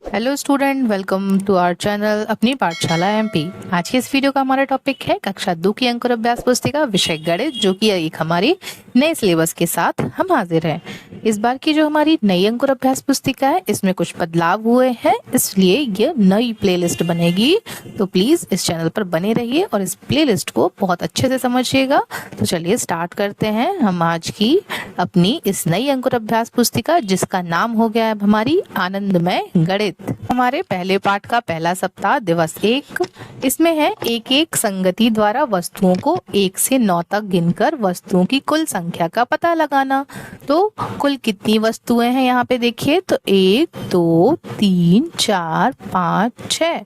Hello student, welcome to our channel अपनी पाठशाला MP. आज के इस वीडियो का हमारा टॉपिक है कक्षा 2 की अंकुर अभ्यास पुस्तिका विषय गणित, जो कि एक हमारी नए सिलेबस के साथ हम हाजिर हैं। इस बार की जो हमारी नई अंकुर अभ्यास पुस्तिका है, इसमें कुछ बदलाव हुए हैं, इसलिए ये नई प्लेलिस्ट बनेगी। तो प्लीज इस चैनल पर बने रहिए और इस प्लेलिस्ट को बहुत अच्छे से समझिएगा। तो चलिए स्टार्ट करते हैं हम आज की अपनी इस नई अंकुर अभ्यास पुस्तिका, जिसका नाम हो गया है हमारी आनंदमय गणित। हमारे पहले पाठ का पहला सप्ताह दिवस 1, इसमें है एक एक संगति द्वारा वस्तुओं को 1 से 9 तक गिनकर वस्तुओं की कुल संख्या का पता लगाना। तो कुल कितनी वस्तुएं हैं यहाँ पे देखिए, तो 1 2 3 4 5 6,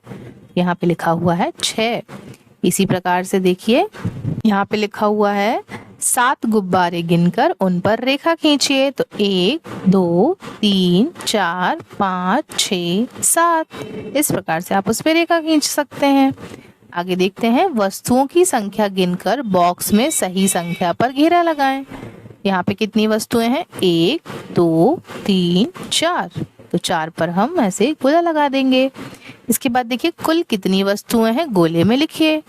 यहाँ पे लिखा हुआ है 6। इसी प्रकार से देखिए यहाँ पे लिखा हुआ है 7 गुब्बारे गिनकर उन पर रेखा खींचिए। तो 1 2 3 4 5 6 7, इस प्रकार से आप उस पर रेखा खींच सकते हैं। आगे देखते हैं वस्तुओं की संख्या गिनकर बॉक्स में सही संख्या पर घेरा लगाएं। यहाँ पे कितनी वस्तुएं हैं, 1 2 3 4, तो 4 पर हम ऐसे गोला लगा देंगे। इसके बाद देखिए कुल कितनी वस्तुएं हैं, गोले में लिखिए।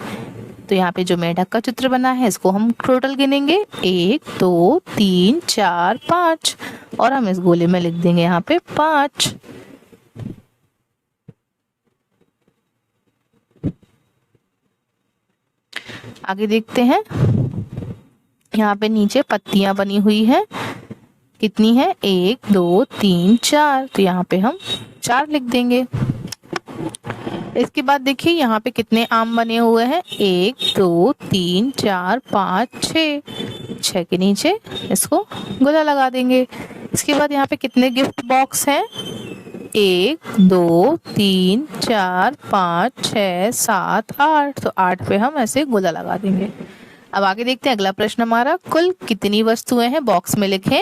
तो यहाँ पे जो मेढक का चित्र बना है, इसको हम टोटल गिनेंगे 1 2 3 4 5, और हम इस गोले में लिख देंगे यहाँ पे 5। आगे देखते हैं यहाँ पे नीचे पत्तियां बनी हुई है, कितनी है, 1 2 3 4, तो यहाँ पे हम 4 लिख देंगे। इसके बाद देखिए यहाँ पे कितने आम बने हुए हैं, 1 2 3 4 5 6, 6 के नीचे इसको गोला लगा देंगे। इसके बाद यहाँ पे कितने गिफ्ट बॉक्स हैं, 1 2 3 4 5 6 7 8, तो 8 पे हम ऐसे गोला लगा देंगे। अब आगे देखते हैं अगला प्रश्न हमारा, कुल कितनी वस्तुएं हैं, बॉक्स में लिखें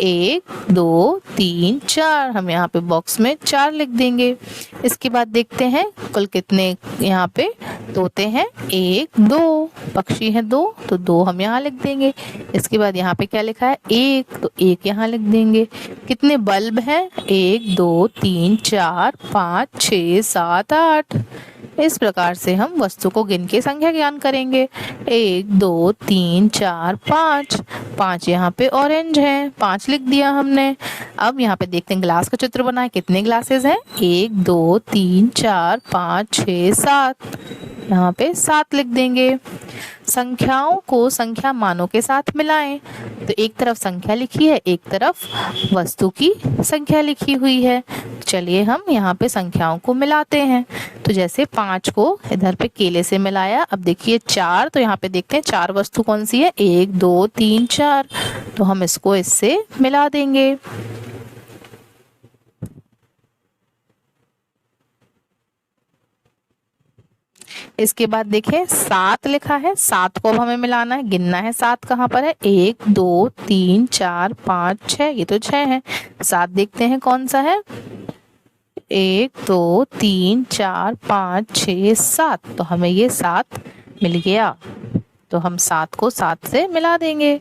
1 2 3 4, हम यहाँ पे बॉक्स में 4 लिख देंगे। इसके बाद देखते हैं कुल कितने यहाँ पे तोते हैं, 1 2, पक्षी हैं 2, तो 2 हम यहाँ लिख देंगे। इसके बाद यहाँ पे क्या लिखा है, 1, तो 1 यहाँ लिख देंगे। कितने बल्ब हैं, 1 2 3 4 5 6 7 8, इस प्रकार से हम वस्तु को गिन के संख्या ज्ञान करेंगे। 1 2 3 4 5, 5 यहाँ पे ऑरेंज है, 5 लिख दिया हमने। अब यहाँ पे देखते हैं ग्लास का चित्र बना है, कितने ग्लासेस हैं, 1 2 3 4 5 6 7, यहाँ पे 7 लिख देंगे। संख्याओं को संख्या मानों के साथ मिलाएं। तो एक तरफ संख्या लिखी है, एक तरफ वस्तु की संख्या लिखी हुई है। चलिए हम यहाँ पे संख्याओं को मिलाते हैं। तो जैसे 5 को इधर पे केले से मिलाया, अब देखिए 4, तो यहाँ पे देखते हैं 4 वस्तु कौन सी है, 1 2 3 4, तो हम इसको इससे मिला देंगे। इसके बाद देखिए 7 लिखा है, 7 को अब हमें मिलाना है, गिनना है 7 कहाँ पर है, 1 2 3 4 5 6, ये तो 6 है। 7 देखते हैं कौन सा है, 1 2 3 4 5 6 7, तो हमें ये 7 मिल गया। तो हम 7 को 7 से मिला देंगे।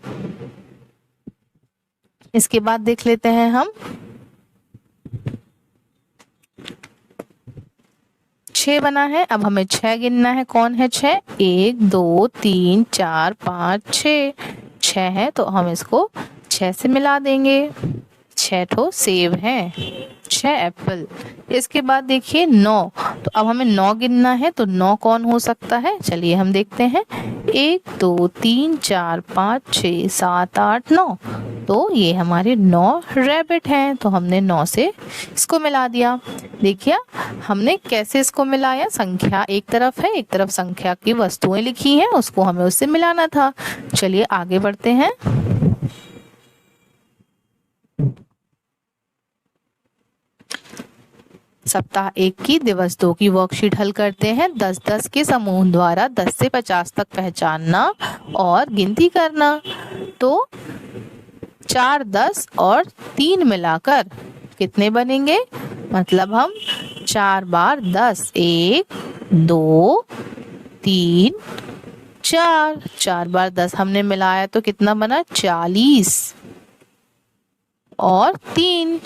इसके बाद देख लेते हैं हम 6 बना है, अब हमें 6 गिनना है, कौन है 6, 1 2 3 4 5 6, 6 है, तो हम इसको 6 से मिला देंगे। 6 ठो सेब हैं, 6 एप्पल। इसके बाद देखिए 9, तो अब हमें 9 गिनना है, तो 9 कौन हो सकता है, चलिए हम देखते हैं, 1 2 3 4 5 6 7 8 9, तो ये हमारे 9 रैबिट हैं, तो हमने 9 से इसको मिला दिया। देखिए हमने कैसे इसको मिलाया, संख्या एक तरफ है, एक तरफ संख्या की वस्तुएं लिखी हैं, उसको हमें उससे मिलाना था। चलिए आगे बढ़ते हैं। सप्ताह 1 की दिवस 2 की वर्कशीट हल करते हैं। 10-10 के समूह द्वारा 10 से 50 तक पहचानना और गिनती करना। तो 4 10 और 3 मिलाकर कितने बनेंगे, मतलब हम 4 बार 10, 1 2 3 4, 4 बार 10 हमने मिलाया तो कितना बना, 40 और 3,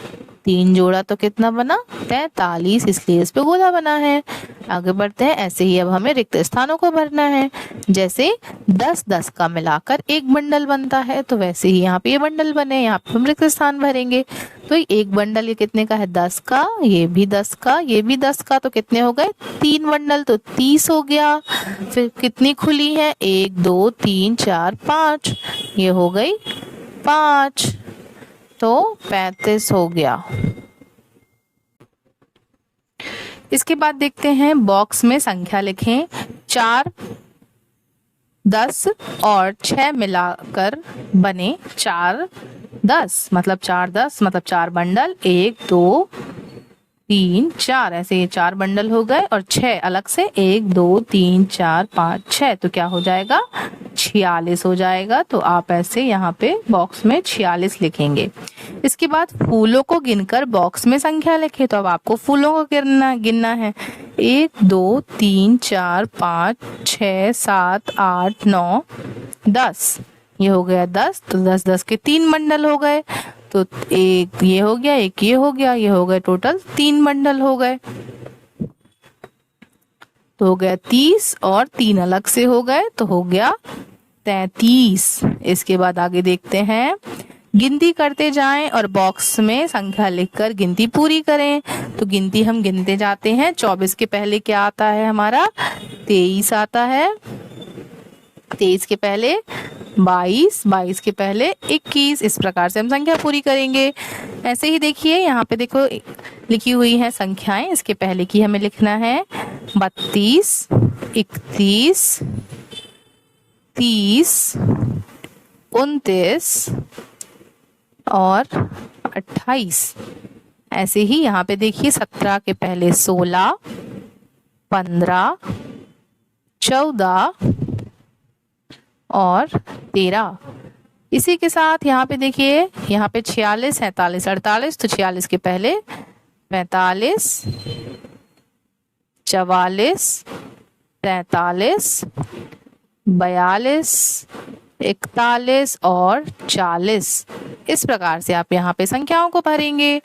3 जोड़ा तो कितना बना 43, इसलिए इस पे गोला बना है। आगे बढ़ते हैं। ऐसे ही अब हमें रिक्त स्थानों को भरना है। जैसे 10-10 का मिलाकर एक बंडल बनता है, तो वैसे ही यहाँ पे ये बंडल बने, यहाँ पे हम रिक्त स्थान भरेंगे। तो एक बंडल ये कितने का है 10 का, ये भी 10 का, ये भी 10 का, तो कितने हो गए 3 बंडल, तो 30 हो गया। फिर कितनी खुली है 1 2 3 4 5, ये हो गई 5, तो 35 हो गया। इसके बाद देखते हैं बॉक्स में संख्या लिखें। 4 10 और 6 मिलाकर बने 4 10, मतलब 4 10 मतलब 4 बंडल, 1 2 3 4, ऐसे ये 4 बंडल हो गए, और 6 अलग से 1 2 3 4 5 6, तो क्या हो जाएगा 46 हो जाएगा। तो आप ऐसे यहाँ पे बॉक्स में 46 लिखेंगे। इसके बाद फूलों को गिनकर बॉक्स में संख्या लिखें। तो अब आपको फूलों को गिनना है। 1 2 3 4 5 6 7 8 9 10, ये हो गया 10, तो 10 10 के 3 बंडल हो गए, तो एक ये हो गया, एक ये हो गया, ये हो गए टोटल 3 बंडल हो गए, तो हो गया 30, और 3 अलग से हो गए, तो हो गया 33। इसके बाद आगे देखते हैं। गिनती करते जाएं और बॉक्स में संख्या लिखकर गिनती पूरी करें। तो गिनती हम गिनते जाते हैं। 24 के पहले क्या आता है हमारा 23 आता है, 23 के पहले 22, 22 के पहले 21, इस प्रकार से हम संख्या पूरी करेंगे। ऐसे ही देखिए यहाँ पे देखो लिखी हुई है संख्याएं। इसके पहले की हमें लिखना है 32, 31, 30, 29 और 28। ऐसे ही यहाँ पे देखिए 17 के पहले 16, 15, 14 और 13। इसी के साथ यहाँ पे देखिए यहाँ पे 46, 47, 48, तो 46 के पहले 45, 44, 43, 42, 41 और 40। इस प्रकार से आप यहाँ पे संख्याओं को भरेंगे।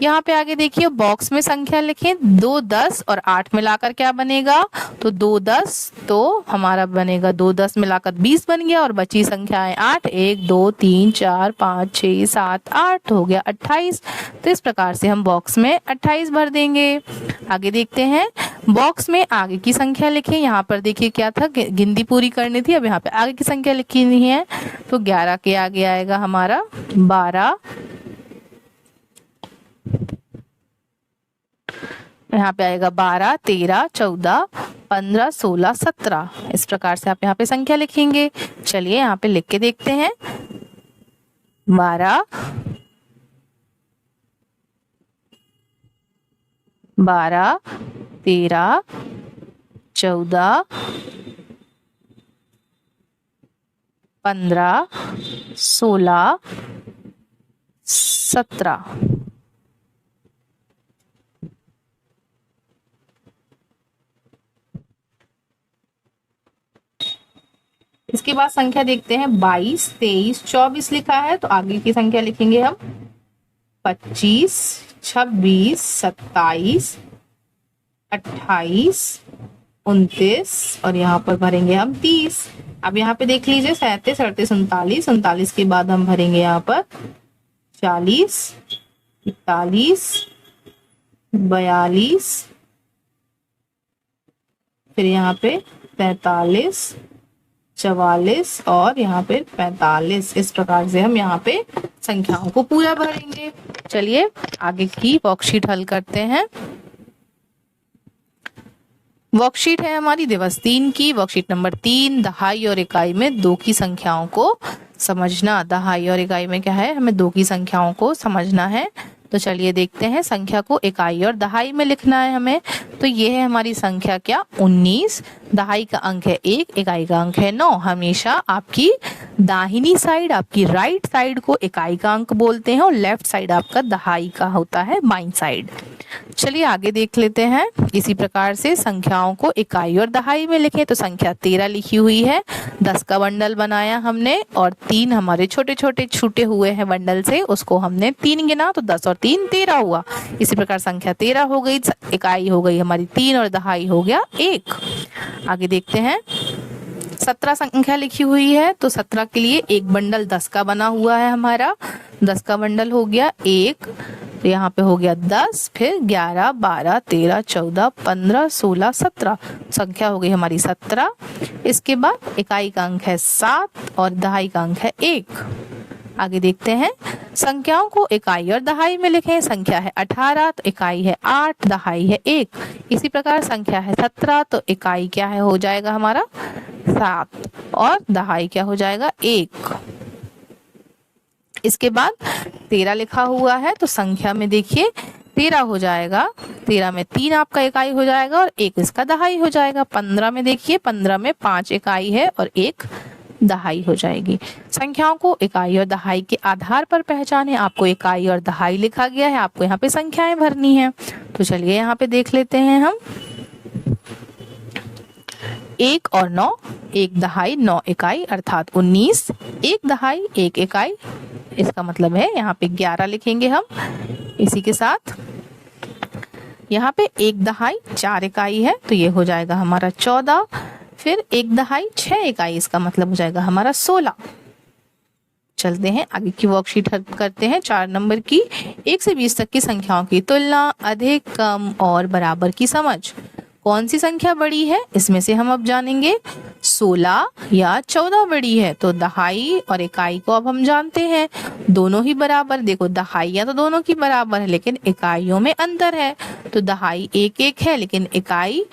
यहाँ पे आगे देखिए बॉक्स में संख्या लिखें। 2 10 और 8 मिलाकर क्या बनेगा, तो 2 10 तो हमारा बनेगा 2 10 मिलाकर 20 बन गया, और बची संख्याएं 8, 1 2 3 4 5 6 7 8 हो गया 28। तो इस प्रकार से हम बॉक्स में 28 भर देंगे। आगे देखते हैं। बॉक्स में आगे की संख्या लिखें। यहाँ पर देखिए क्या था, गिनती पूरी करनी थी। अब यहाँ पे आगे की संख्या लिखी नहीं है, तो 11 के आगे आएगा हमारा 12, यहाँ पे आएगा 12, 13, 14, 15, 16, 17। इस प्रकार से आप यहाँ पे संख्या लिखेंगे। चलिए यहाँ पे लिख के देखते हैं। 12, 13, 14, 15, 16, 17। इसके बाद संख्या देखते हैं। 22, 23, 24 लिखा है, तो आगे की संख्या लिखेंगे हम 25, 26, 27, 28, 29 और यहाँ पर भरेंगे हम 30। अब यहाँ पे देख लीजिए 37, 38, 39, 39 के बाद हम भरेंगे यहाँ पर 40, 41, 42, फिर यहाँ पे 43, 44 और यहाँ पे 45। इस प्रकार से हम यहाँ पे संख्याओं को पूरा भरेंगे। चलिए आगे की वर्कशीट हल करते हैं। वर्कशीट है हमारी दिवस 3 की। वर्कशीट नंबर 3, दहाई और इकाई में 2 की संख्याओं को समझना। दहाई और इकाई में क्या है, हमें 2 की संख्याओं को समझना है। तो चलिए देखते हैं। संख्या को इकाई और दहाई में लिखना है हमें। तो ये है हमारी संख्या क्या 19। दहाई का अंक है 1, इकाई का अंक है 9। हमेशा आपकी दाहिनी साइड, आपकी राइट साइड को इकाई का अंक बोलते हैं और लेफ्ट साइड आपका दहाई का होता है, बाईं साइड। चलिए आगे देख लेते हैं। इसी प्रकार से संख्याओं को इकाई और दहाई में लिखें तो संख्या 13 लिखी हुई है। 10 का बंडल बनाया हमने और 3 हमारे छोटे छोटे छूटे हुए हैं बंडल से, उसको हमने 3 गिना तो 10 और 3 13 हुआ। इसी प्रकार संख्या 13 हो गई, इकाई हो गई हमारी 3 और दहाई हो गया 1। आगे देखते हैं। 17 संख्या लिखी हुई है तो 17 के लिए एक बंडल 10 का बना हुआ है हमारा। 10 का बंडल हो गया 1, तो यहाँ पे हो गया 10, फिर 11, 12, 13, 14, 15, 16, 17 संख्या हो गई हमारी 17। इसके बाद इकाई का अंक है 7 और दहाई का अंक है 1। आगे देखते हैं। संख्याओं को इकाई और दहाई में लिखें। संख्या है 18 तो इकाई है 8, दहाई है 1। इसी प्रकार संख्या है 17 तो इकाई क्या है हो जाएगा हमारा 7 और दहाई क्या हो जाएगा 1। इसके बाद 13 लिखा हुआ है तो संख्या में देखिए 13 हो जाएगा, 13 में 3 आपका इकाई हो जाएगा और 1 इसका दहाई हो जाएगा। 15 में देखिए 15 में 5 इकाई है और 1 दहाई हो जाएगी। संख्याओं को इकाई और दहाई के आधार पर पहचाने। आपको इकाई और दहाई लिखा गया है, आपको यहाँ पे संख्याएं भरनी है। तो चलिए यहाँ पे देख लेते हैं हम। 1 और 9, 1 दहाई 9 इकाई अर्थात 19, 1 दहाई 1 इकाई, इसका मतलब है यहाँ पे 11 लिखेंगे हम। इसी के साथ यहाँ पे 1 दहाई 4 इकाई है तो ये हो जाएगा हमारा 14, फिर 1 दहाई 6 इकाई, इसका मतलब हो जाएगा हमारा 16। चलते हैं आगे की वर्कशीट करते हैं। 4 नंबर की 1 से 20 तक की संख्याओं की तुलना, अधिक, कम और बराबर की समझ। कौन सी संख्या बड़ी है इसमें से हम अब जानेंगे। 16 या 14 बड़ी है तो दहाई और इकाई को अब हम जानते हैं, दोनों ही बराबर। देखो दहाइयाँ तो दोनों की बराबर है लेकिन इकाइयों में अंतर है, तो दहाई 1-1 है लेकिन इकाई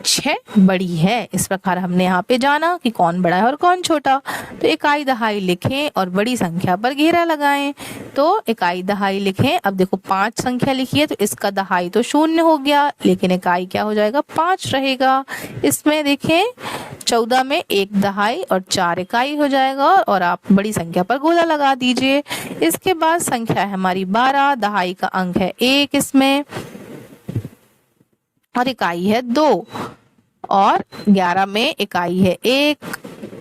6 बड़ी है। इस प्रकार हमने यहाँ पे जाना कि कौन बड़ा है और कौन छोटा। तो इकाई दहाई लिखें और बड़ी संख्या पर घेरा लगाएं। तो इकाई दहाई लिखें। अब देखो 5 संख्या लिखी है तो इसका दहाई तो 0 हो गया लेकिन इकाई क्या हो जाएगा 5 रहेगा। इसमें देखें 14 में 1 दहाई और 4 इकाई हो जाएगा और आप बड़ी संख्या पर गोला लगा दीजिए। इसके बाद संख्या है हमारी 12, दहाई का अंक है 1 इसमें और इकाई है 2 और 11 में इकाई है 1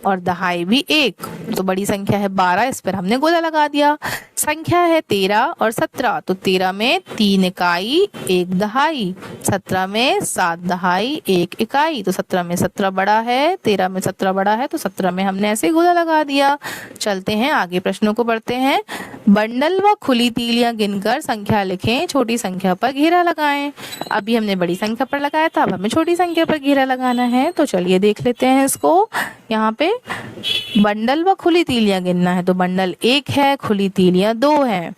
और दहाई भी 1, तो बड़ी संख्या है 12, इस पर हमने गोला लगा दिया। संख्या है 13 और 17 तो 13 में 3 इकाई 1 दहाई, 17 में 7 दहाई 1 इकाई, तो 17 में 17 बड़ा है, 13 में 17 बड़ा है तो 17 में हमने ऐसे गोला लगा दिया। चलते हैं आगे प्रश्नों को पढ़ते हैं। बंडल व खुली तीलियां गिनकर संख्या लिखें, छोटी संख्या पर घेरा लगाएं। अभी हमने बड़ी संख्या पर लगाया था, अब हमें छोटी संख्या पर घेरा लगाना है। तो चलिए देख लेते हैं इसको। यहाँ पे बंडल व खुली तीलियां गिनना है तो बंडल 1 है, खुली तीलियां 2 हैं,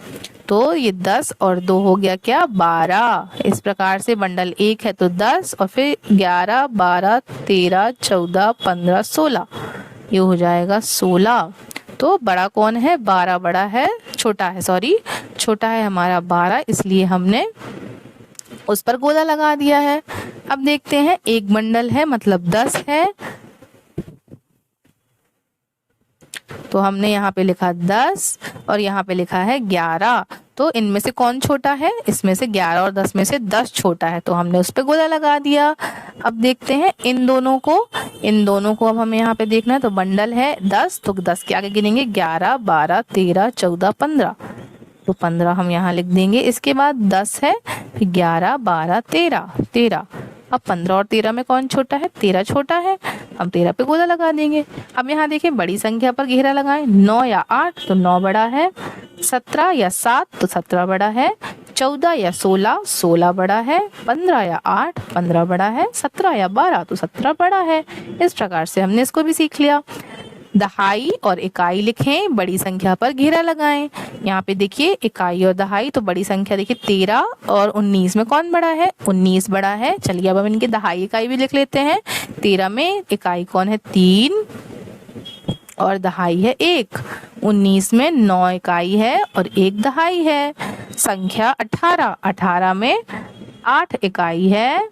तो ये 10 और 2 हो गया क्या 12। इस प्रकार से बंडल 1 है तो 10 और फिर 11, 12, 13, 14, 15, 16, ये हो जाएगा 16। तो बड़ा कौन है 12 बड़ा है, छोटा है सॉरी छोटा है हमारा 12, इसलिए हमने उस पर गोला लगा दिया है। अब देखते हैं एक बंडल है मतलब 10 है तो हमने यहाँ पे लिखा 10 और यहाँ पे लिखा है 11, तो इनमें से कौन छोटा है, इसमें से 11 और 10 में से 10 छोटा है तो हमने उस पे गोला लगा दिया। अब देखते हैं इन दोनों को अब हमें यहाँ पे देखना है। तो बंडल है 10 तो 10 के आगे गिनेंगे 11, 12, 13, 14, 15, तो 15 हम यहाँ लिख देंगे। इसके बाद 10 है, 11, 12, 13। अब 15 और 13 में कौन छोटा है, 13 छोटा है, हम 13 पे गोला लगा देंगे। अब यहाँ देखें बड़ी संख्या पर घेरा लगाएं, 9 या 8 तो 9 बड़ा है, 17 या 7 तो 17 बड़ा है, 14 या 16 16 बड़ा है, 15 या 8 15 बड़ा है, 17 या 12 तो 17 बड़ा है। इस प्रकार से हमने इसको भी सीख लिया। दहाई और इकाई लिखें, बड़ी संख्या पर घेरा लगाएं। यहाँ पे देखिए इकाई और दहाई, तो बड़ी संख्या देखिए 13 और 19 में कौन बड़ा है, 19 बड़ा है। चलिए अब हम इनके दहाई इकाई भी लिख लेते हैं। 13 में इकाई कौन है 3 और दहाई है 1, 19 में 9 इकाई है और 1 दहाई है। संख्या 18 में 8 इकाई है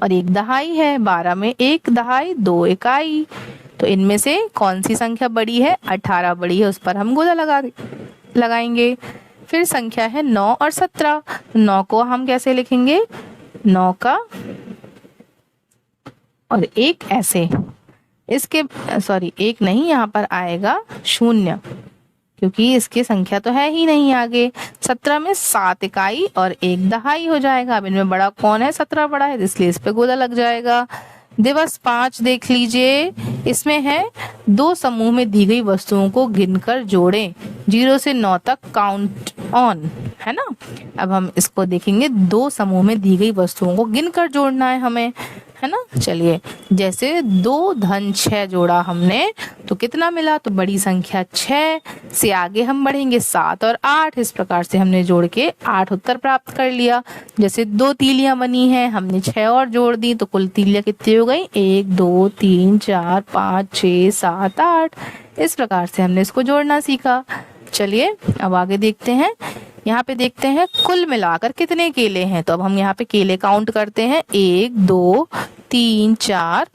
और 1 दहाई है। 12 में 1 दहाई 2 इकाई। तो इनमें से कौन सी संख्या बड़ी है? 18 बड़ी है, उस पर हम गोला लगाएंगे। फिर संख्या है 9 और 17। 9 को हम कैसे लिखेंगे? 9 का और 1 ऐसे, इसके सॉरी 1 नहीं, यहाँ पर आएगा 0 क्योंकि इसकी संख्या तो है ही नहीं आगे। 17 में 7 इकाई और 1 दहाई हो जाएगा। अब इनमें बड़ा कौन है? 17 बड़ा है, इसलिए इस पे गोला लग जाएगा। दिवस 5 देख लीजिए, इसमें है 2 समूह में दी गई वस्तुओं को गिनकर जोड़ें, 0 से 9 तक काउंट ऑन, है ना। अब हम इसको देखेंगे, 2 समूह में दी गई वस्तुओं को गिनकर जोड़ना है हमें, है ना। चलिए, जैसे 2 धन 6 जोड़ा हमने तो कितना मिला? तो बड़ी संख्या 6 से आगे हम बढ़ेंगे 7 और 8, इस प्रकार से हमने जोड़ के 8 उत्तर प्राप्त कर लिया। जैसे 2 तीलियां बनी हैं, हमने 6 और जोड़ दी तो कुल तीलियां कितनी हो गई? 1 2 3 4 5 6 7 8। इस प्रकार से हमने इसको जोड़ना सीखा। चलिए अब आगे देखते हैं। यहाँ पे देखते हैं कुल मिलाकर कितने केले हैं। तो अब हम यहाँ पे केले काउंट करते हैं। 1 2 3 4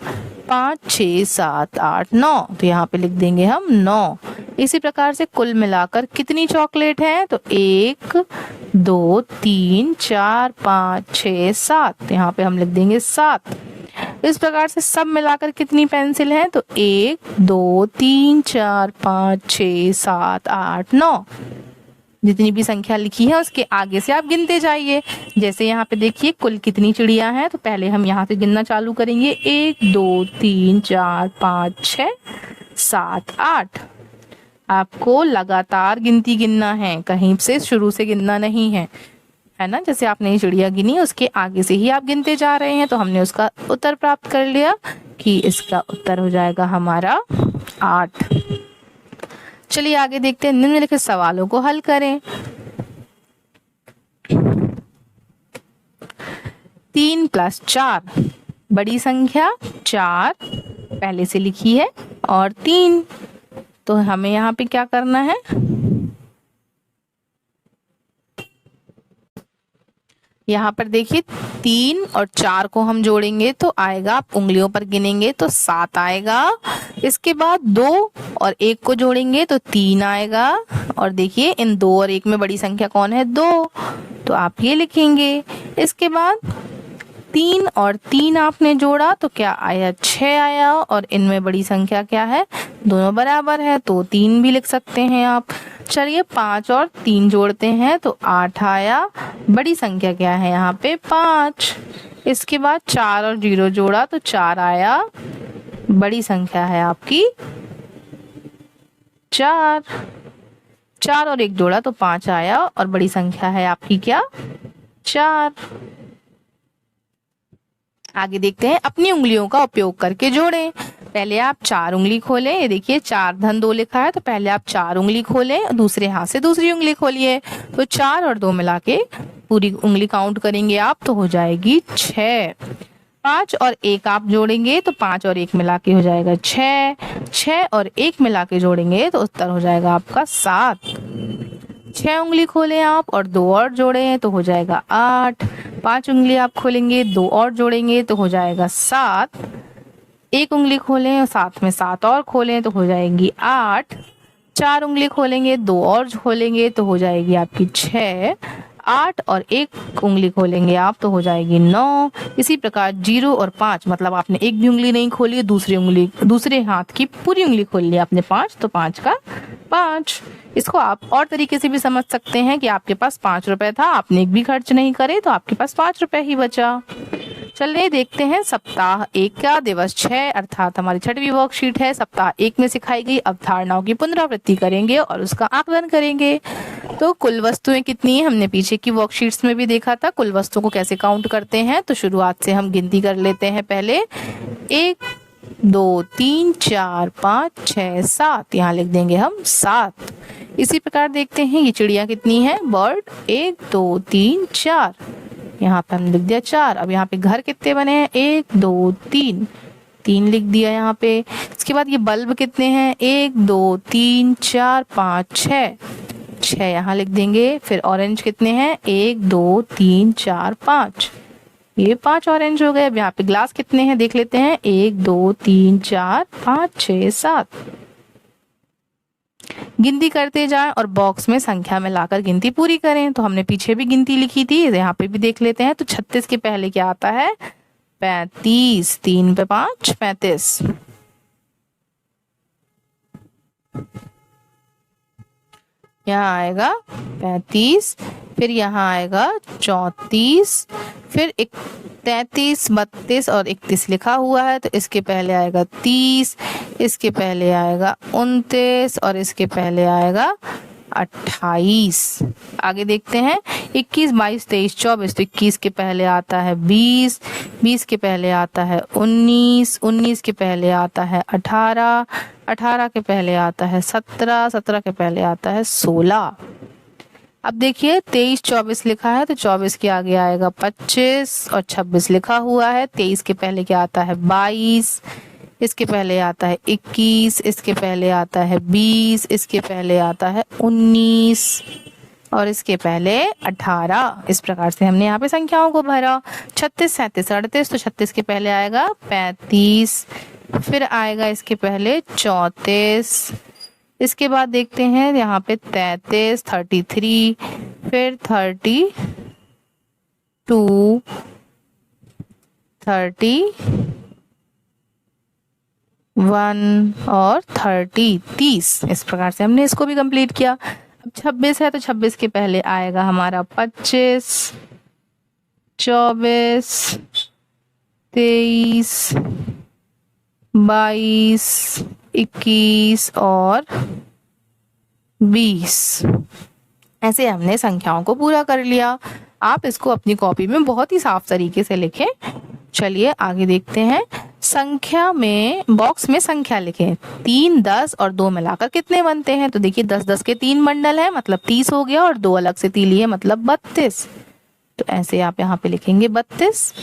5 6 7 8 9। तो यहाँ पे लिख देंगे हम 9। इसी प्रकार से कुल मिलाकर कितनी चॉकलेट हैं? तो 1 2 3 4 5 6 7। यहाँ पे हम लिख देंगे 7। इस प्रकार से सब मिलाकर कितनी पेंसिल हैं? तो 1 2 3 4 5 6 7 8 9। जितनी भी संख्या लिखी है उसके आगे से आप गिनते जाइए। जैसे यहाँ पे देखिए कुल कितनी चिड़िया हैं, तो पहले हम यहाँ से गिनना चालू करेंगे। 1 2 3 4 5 6 7 8। आपको लगातार गिनती गिनना है, कहीं से शुरू से गिनना नहीं है ना। जैसे आपने ये चिड़िया गिनी, उसके आगे से ही आप गिनते जा रहे हैं। तो हमने उसका उत्तर प्राप्त कर लिया कि इसका उत्तर हो जाएगा हमारा 8। चलिए आगे देखते हैं। निम्नलिखित सवालों को हल करें। 3 + 4, बड़ी संख्या 4 पहले से लिखी है और 3, तो हमें यहाँ पे क्या करना है? यहाँ पर देखिए 3 और 4 को हम जोड़ेंगे तो आएगा, आप उंगलियों पर गिनेंगे तो 7 आएगा। इसके बाद 2 और 1 को जोड़ेंगे तो 3 आएगा। और देखिए इन 2 और 1 में बड़ी संख्या कौन है? 2, तो आप ये लिखेंगे। इसके बाद 3 और 3 आपने जोड़ा तो क्या आया? 6 आया। और इनमें बड़ी संख्या क्या है? दोनों बराबर है तो 3 भी लिख सकते हैं आप। चलिए 5 और 3 जोड़ते हैं तो 8 आया। बड़ी संख्या क्या है यहाँ पे? 5। इसके बाद 4 और 0 जोड़ा तो 4 आया। बड़ी संख्या है आपकी 4। 4 और 1 जोड़ा तो 5 आया और बड़ी संख्या है आपकी क्या? 4। आगे देखते हैं, अपनी उंगलियों का उपयोग करके जोड़ें। पहले आप 4 उंगली खोलें। ये देखिए 4 धन 2 लिखा है, तो पहले आप 4 उंगली खोलें, दूसरे हाथ से दूसरी उंगली खोलिए। तो 4 और 2 मिला के पूरी उंगली काउंट करेंगे आप तो हो जाएगी 6। 5 और 1 आप जोड़ेंगे तो 5 और 1 मिला के हो जाएगा 6। 6 और 1 मिला के जोड़ेंगे तो उत्तर हो जाएगा आपका 7। 6 उंगली खोलें आप और 2 और जोड़ें तो हो जाएगा 8। 5 उंगली आप खोलेंगे, 2 और जोड़ेंगे तो हो जाएगा 7। 1 उंगली खोलें और साथ में 7 और खोलें तो हो जाएगी 8। 4 उंगली खोलेंगे, 2 और खोलेंगे तो हो जाएगी आपकी 6। 8 और 1 उंगली खोलेंगे आप तो हो जाएगी 9। इसी प्रकार 0 और 5, मतलब आपने एक भी उंगली नहीं खोली, दूसरे हाथ की पूरी उंगली खोल ली आपने 5, तो 5 का 5। इसको आप और तरीके से भी समझ सकते हैं कि आपके पास 5 रुपए था, आपने एक भी खर्च नहीं करे तो आपके पास 5 रुपए ही बचा। चलिए देखते हैं सप्ताह 1 का दिवस 6, अर्थात हमारी 6वीं वर्कशीट है। सप्ताह 1 में सिखाई गई अवधारणाओं की पुनरावृत्ति करेंगे और उसका आकलन करेंगे। तो कुल वस्तुएं कितनी है, हमने पीछे की वर्कशीट्स में भी देखा था कुल वस्तुओं को कैसे काउंट करते हैं। तो शुरुआत से हम गिनती कर लेते हैं। पहले 1 2 3 4 5 6 7, यहाँ लिख देंगे हम 7। इसी प्रकार देखते हैं ये चिड़िया कितनी है, बर्ड 1 2 3 4, यहाँ पे हम लिख दिया 4। अब यहाँ पे घर कितने बने हैं, 1 2 3, 3 लिख दिया यहाँ पे। इसके बाद ये बल्ब कितने हैं, 1 2 3 4 5 6, 6 यहाँ लिख देंगे। फिर ऑरेंज कितने हैं, 1 2 3 4 5, ये 5 ऑरेंज हो गए। अब यहाँ पे ग्लास कितने हैं देख लेते हैं, 1 2 3 4 5 6 7। गिनती करते जाएं और बॉक्स में संख्या में लाकर गिनती पूरी करें। तो हमने पीछे भी गिनती लिखी थी, यहाँ पे भी देख लेते हैं। तो 36 के पहले क्या आता है, 35, 3 पे 5 35। यहाँ आएगा 35, फिर यहाँ आएगा 34, फिर 33, 32 और 31 लिखा हुआ है, तो इसके पहले आएगा 30, इसके पहले आएगा 29 और इसके पहले आएगा 28। आगे देखते हैं 21, 22, 23, 24। तो 21 के पहले आता है 20, 20 के पहले आता है 19, 19 के पहले आता है 18, 18 के पहले आता है 17, 17 के पहले आता है 16। अब देखिए 23, 24 लिखा है, तो 24 के आगे आएगा 25 और 26 लिखा हुआ है। 23 के पहले क्या आता है 22, इसके पहले आता है 21, इसके पहले आता है 20, इसके पहले आता है 19 और इसके पहले 18। इस प्रकार से हमने यहाँ पे संख्याओं को भरा। 36, 37, 38। तो 36 के पहले आएगा 35, फिर आएगा इसके पहले 34, इसके बाद देखते हैं यहाँ पे 33, 33, फिर 32, 31 और 30। इस प्रकार से हमने इसको भी कंप्लीट किया। अब 26 है, तो 26 के पहले आएगा हमारा 25, 24, 23, 22, 21 और 20। ऐसे हमने संख्याओं को पूरा कर लिया। आप इसको अपनी कॉपी में बहुत ही साफ तरीके से लिखें। चलिए आगे देखते हैं। संख्या में बॉक्स में संख्या लिखें। 3, 10 और 2 मिलाकर कितने बनते हैं। तो देखिए 10 10 के 3 बंडल है, मतलब 30 हो गया, और 2 अलग से 3 लिए मतलब 32। तो ऐसे आप यहाँ पे लिखेंगे 32।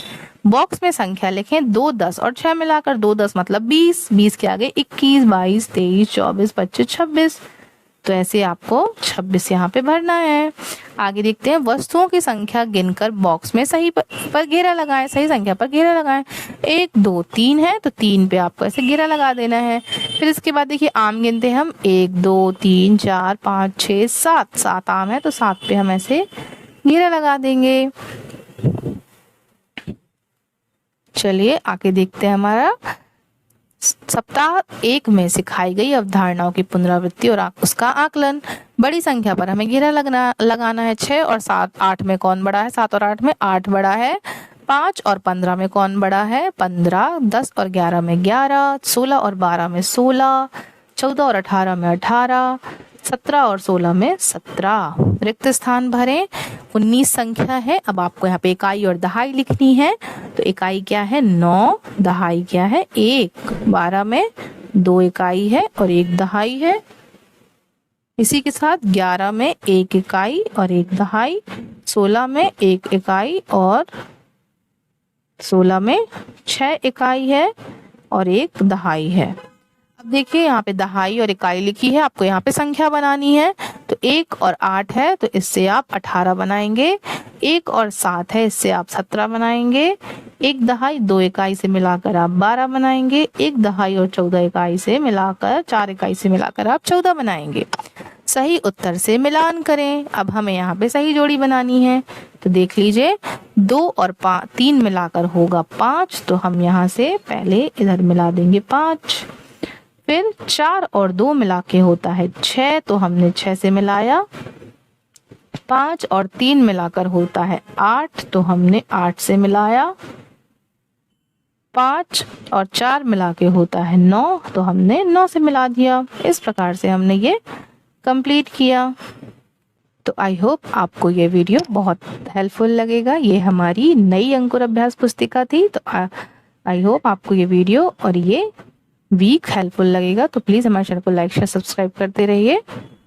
बॉक्स में संख्या लिखें। 2, 10 और 6 मिलाकर 2 10 मतलब 20, 20 के आगे 21, 22, 23, 24, 25, 26। तो ऐसे आपको 26 यहाँ पे भरना है। आगे देखते हैं। वस्तुओं की संख्या गिनकर बॉक्स में सही पर घेरा लगाएं। सही संख्या पर घेरा लगाएं। 1 2 3 है, तो 3 पे आपको ऐसे घेरा लगा देना है। फिर इसके बाद देखिए आम गिनते हैं हम। 1 2 3 4 5 6 7। 7 आम है, तो 7 पे हम ऐसे घेरा लगा देंगे। चलिए आगे देखते हैं। हमारा सप्ताह 1 में सिखाई गई अवधारणाओं की पुनरावृत्ति और उसका आकलन। बड़ी संख्या पर हमें घेरा लगाना है। 6 और 7, 8 में कौन बड़ा है। 7 और 8 में 8 बड़ा है। 5 और 15 में कौन बड़ा है। 15। 10 और 11 में 11। 16 और 12 में 16। 14 और 18 में 18। 17 और 16 में 17। रिक्त स्थान भरें। 19 संख्या है। अब आपको यहाँ पे इकाई और दहाई लिखनी है। तो इकाई क्या है 9, दहाई क्या है 1। 12 में 2 इकाई है और 1 दहाई है। इसी के साथ 11 में 1 इकाई और 1 दहाई। 16 में 1 इकाई और 16 में 6 इकाई है और 1 दहाई है। अब देखिए यहाँ पे दहाई और इकाई लिखी है, आपको यहाँ पे संख्या बनानी है। तो 1 और 8 है, तो इससे आप 18 बनाएंगे। 1 और 7 है, इससे आप 17 बनाएंगे। 1 दहाई 2 इकाई से मिलाकर आप 12 बनाएंगे। 1 दहाई और 14 इकाई से मिलाकर 4 इकाई से मिलाकर आप 14 बनाएंगे। सही उत्तर से मिलान करें। अब हमें यहाँ पे सही जोड़ी बनानी है। तो देख लीजिए 2 और 3 मिलाकर होगा 5, तो हम यहाँ से पहले इधर मिला देंगे 5। फिर 4 और 2 मिला के होता है 6, तो हमने 6 से मिलाया। 5 और 3 मिलाकर होता है 8, तो हमने 8 से मिलाया। 5 और 4 मिला के होता है 9, तो हमने 9 से मिला दिया। इस प्रकार से हमने ये कंप्लीट किया। तो आई होप आपको ये वीडियो बहुत हेल्पफुल लगेगा। ये हमारी नई अंकुर अभ्यास पुस्तिका थी। तो आई होप आपको ये वीडियो और ये वीक हेल्पफुल लगेगा। तो प्लीज़ हमारे चैनल को लाइक शेयर सब्सक्राइब करते रहिए।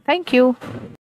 Thank you.